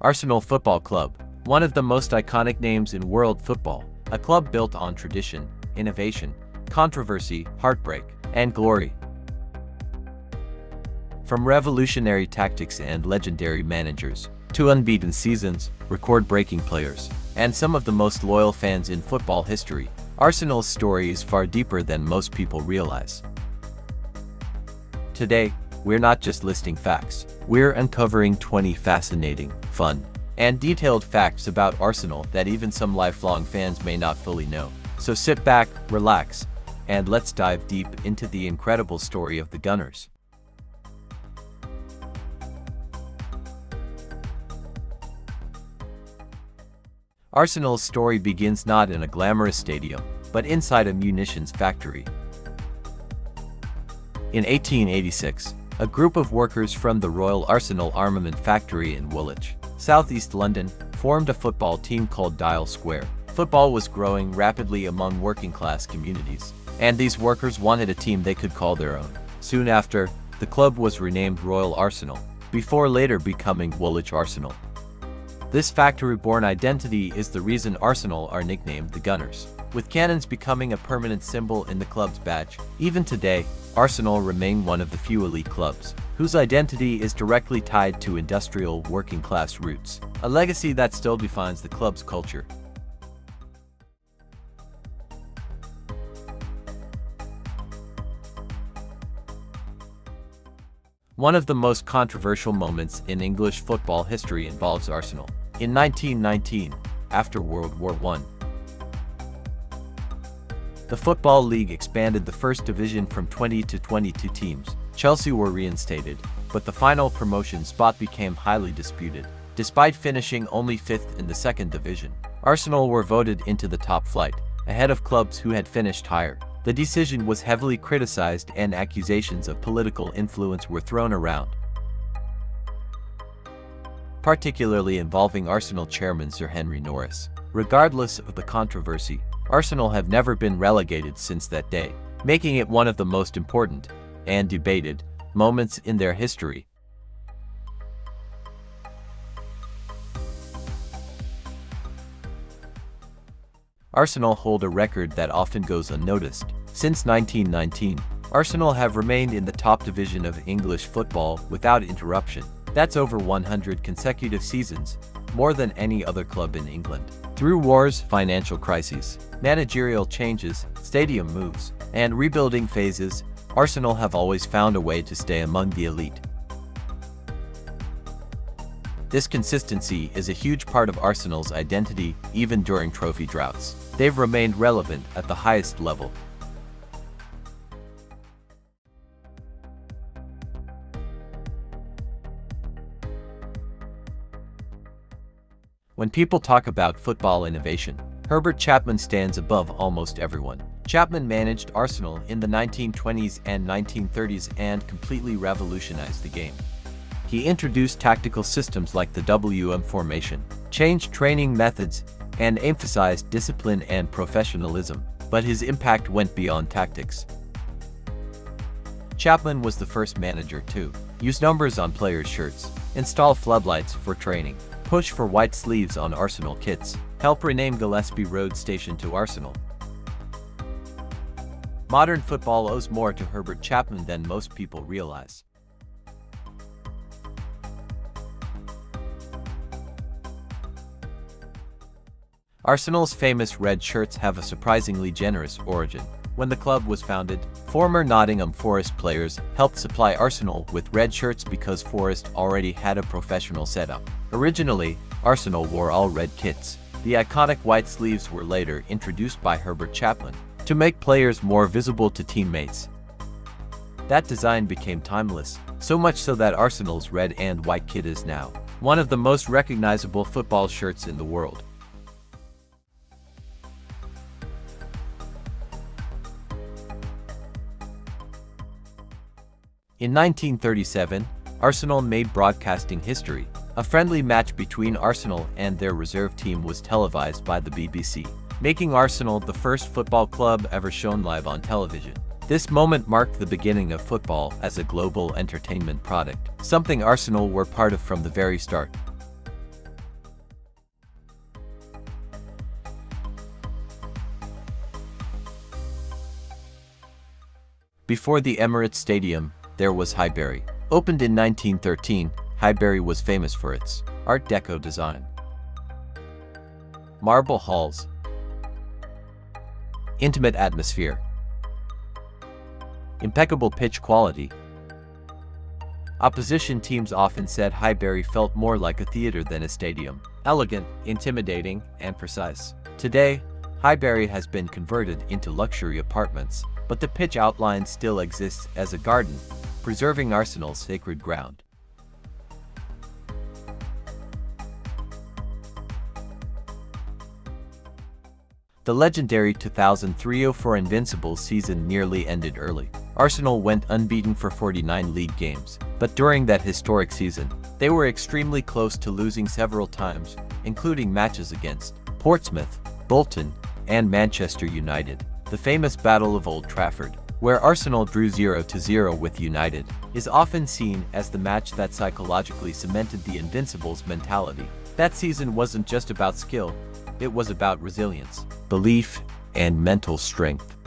Arsenal Football Club, one of the most iconic names in world football, a club built on tradition, innovation, controversy, heartbreak, and glory. From revolutionary tactics and legendary managers, to unbeaten seasons, record-breaking players, and some of the most loyal fans in football history, Arsenal's story is far deeper than most people realize. Today, we're not just listing facts, we're uncovering 20 fascinating, fun, and detailed facts about Arsenal that even some lifelong fans may not fully know. So sit back, relax, and let's dive deep into the incredible story of the Gunners. Arsenal's story begins not in a glamorous stadium, but inside a munitions factory. In 1886, a group of workers from the Royal Arsenal Armament Factory in Woolwich, southeast London, formed a football team called Dial Square. Football was growing rapidly among working-class communities, and these workers wanted a team they could call their own. Soon after, the club was renamed Royal Arsenal, before later becoming Woolwich Arsenal. This factory-born identity is the reason Arsenal are nicknamed the Gunners, with cannons becoming a permanent symbol in the club's badge. Even today, Arsenal remain one of the few elite clubs whose identity is directly tied to industrial working-class roots, a legacy that still defines the club's culture. One of the most controversial moments in English football history involves Arsenal. In 1919, after World War I, the Football League expanded the first division from 20 to 22 teams. Chelsea were reinstated, but the final promotion spot became highly disputed. Despite finishing only 5th in the second division, Arsenal were voted into the top flight, ahead of clubs who had finished higher. The decision was heavily criticized and accusations of political influence were thrown around, particularly involving Arsenal chairman Sir Henry Norris. Regardless of the controversy, Arsenal have never been relegated since that day, making it one of the most important and debated moments in their history. Arsenal hold a record that often goes unnoticed. Since 1919, Arsenal have remained in the top division of English football without interruption. That's over 100 consecutive seasons, more than any other club in England. Through wars, financial crises, managerial changes, stadium moves, and rebuilding phases, Arsenal have always found a way to stay among the elite. This consistency is a huge part of Arsenal's identity, even during trophy droughts. They've remained relevant at the highest level. When people talk about football innovation, Herbert Chapman stands above almost everyone. Chapman managed Arsenal in the 1920s and 1930s and completely revolutionized the game. He introduced tactical systems like the WM formation, changed training methods, and emphasized discipline and professionalism, but his impact went beyond tactics. Chapman was the first manager to use numbers on players' shirts, install floodlights for training, push for white sleeves on Arsenal kits, help rename Gillespie Road Station to Arsenal. Modern football owes more to Herbert Chapman than most people realize. Arsenal's famous red shirts have a surprisingly generous origin. When the club was founded, former Nottingham Forest players helped supply Arsenal with red shirts because Forest already had a professional setup. Originally, Arsenal wore all red kits. The iconic white sleeves were later introduced by Herbert Chapman to make players more visible to teammates. That design became timeless, so much so that Arsenal's red and white kit is now one of the most recognizable football shirts in the world. In 1937, Arsenal made broadcasting history. A friendly match between Arsenal and their reserve team was televised by the BBC, making Arsenal the first football club ever shown live on television. This moment marked the beginning of football as a global entertainment product, something Arsenal were part of from the very start. Before the Emirates Stadium, there was Highbury. Opened in 1913, Highbury was famous for its Art Deco design. Marble halls, intimate atmosphere, impeccable pitch quality. Opposition teams often said Highbury felt more like a theater than a stadium. Elegant, intimidating, and precise. Today, Highbury has been converted into luxury apartments, but the pitch outline still exists as a garden, preserving Arsenal's sacred ground. The legendary 2003-04 Invincibles season nearly ended early. Arsenal went unbeaten for 49 league games, but during that historic season, they were extremely close to losing several times, including matches against Portsmouth, Bolton, and Manchester United. The famous Battle of Old Trafford, where Arsenal drew 0-0 with United, is often seen as the match that psychologically cemented the Invincibles' mentality. That season wasn't just about skill, it was about resilience, belief, and mental strength.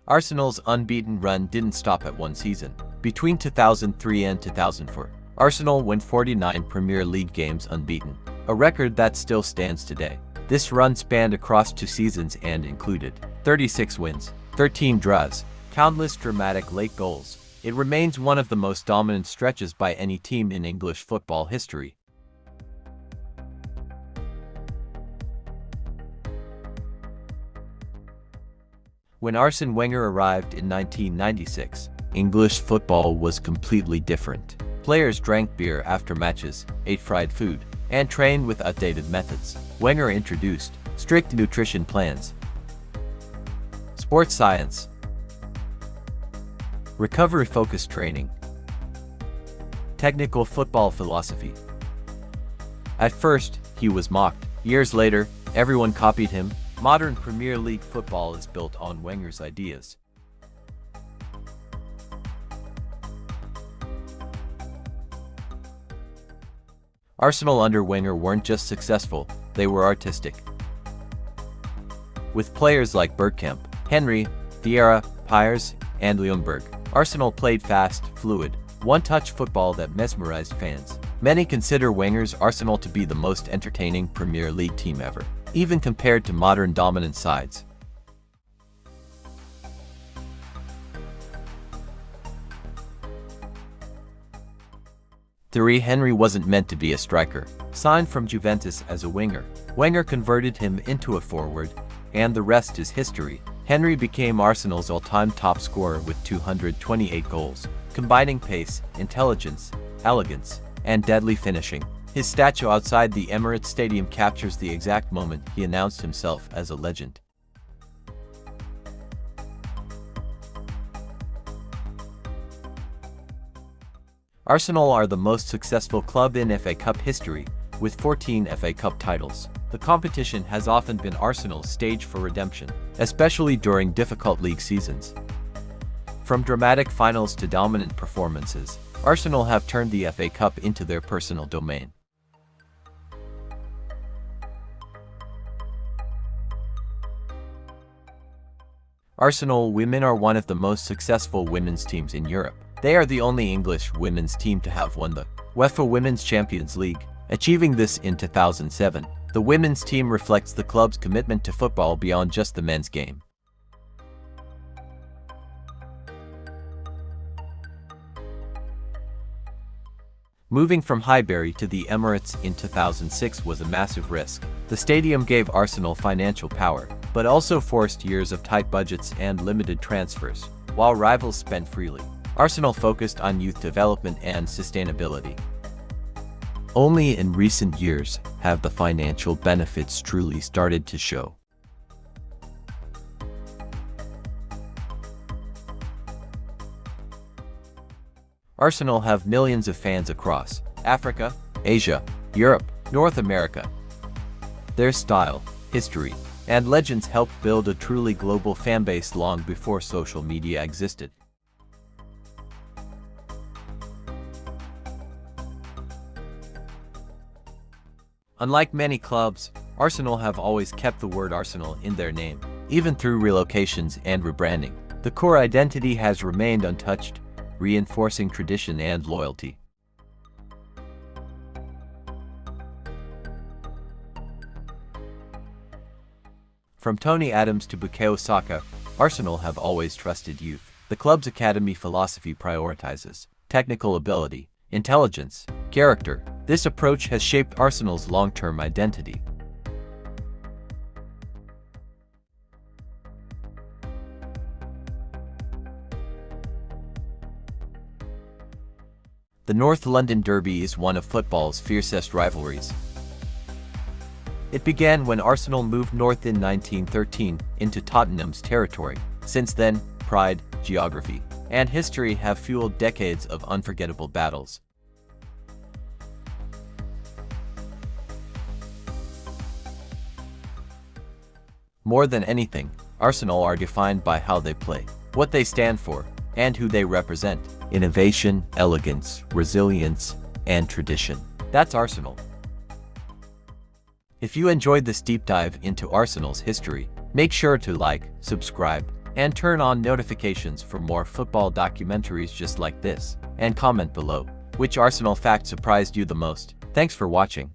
Arsenal's unbeaten run didn't stop at one season. Between 2003 and 2004, Arsenal went 49 Premier League games unbeaten, a record that still stands today. This run spanned across 2 seasons and included 36 wins, 13 draws, countless dramatic late goals. It remains one of the most dominant stretches by any team in English football history. When Arsene Wenger arrived in 1996, English football was completely different. Players drank beer after matches, ate fried food, and trained with outdated methods. Wenger introduced strict nutrition plans, sports science, recovery-focused training, technical football philosophy. At first, he was mocked. Years later, everyone copied him. Modern Premier League football is built on Wenger's ideas. Arsenal under Wenger weren't just successful, they were artistic. With players like Bergkamp, Henry, Vieira, Pires, and Ljungberg, Arsenal played fast, fluid, one-touch football that mesmerized fans. Many consider Wenger's Arsenal to be the most entertaining Premier League team ever, even compared to modern dominant sides. Thierry Henry wasn't meant to be a striker. Signed from Juventus as a winger, Wenger converted him into a forward, and the rest is history. Henry became Arsenal's all-time top scorer with 228 goals, combining pace, intelligence, elegance, and deadly finishing. His statue outside the Emirates Stadium captures the exact moment he announced himself as a legend. Arsenal are the most successful club in FA Cup history, with 14 FA Cup titles. The competition has often been Arsenal's stage for redemption, especially during difficult league seasons. From dramatic finals to dominant performances, Arsenal have turned the FA Cup into their personal domain. Arsenal women are one of the most successful women's teams in Europe. They are the only English women's team to have won the UEFA Women's Champions League, achieving this in 2007. The women's team reflects the club's commitment to football beyond just the men's game. Moving from Highbury to the Emirates in 2006 was a massive risk. The stadium gave Arsenal financial power, but also forced years of tight budgets and limited transfers. While rivals spent freely, Arsenal focused on youth development and sustainability. Only in recent years have the financial benefits truly started to show. Arsenal have millions of fans across Africa, Asia, Europe, North America. Their style, history, and legends helped build a truly global fanbase long before social media existed. Unlike many clubs, Arsenal have always kept the word Arsenal in their name. Even through relocations and rebranding, the core identity has remained untouched, reinforcing tradition and loyalty. From Tony Adams to Bukayo Saka, Arsenal have always trusted youth. The club's academy philosophy prioritizes technical ability, intelligence, character. This approach has shaped Arsenal's long-term identity. The North London Derby is one of football's fiercest rivalries. It began when Arsenal moved north in 1913 into Tottenham's territory. Since then, pride, geography, and history have fueled decades of unforgettable battles. More than anything, Arsenal are defined by how they play, what they stand for, and who they represent. Innovation, elegance, resilience, and tradition. That's Arsenal. If you enjoyed this deep dive into Arsenal's history, make sure to like, subscribe, and turn on notifications for more football documentaries just like this, and comment below which Arsenal fact surprised you the most. Thanks for watching.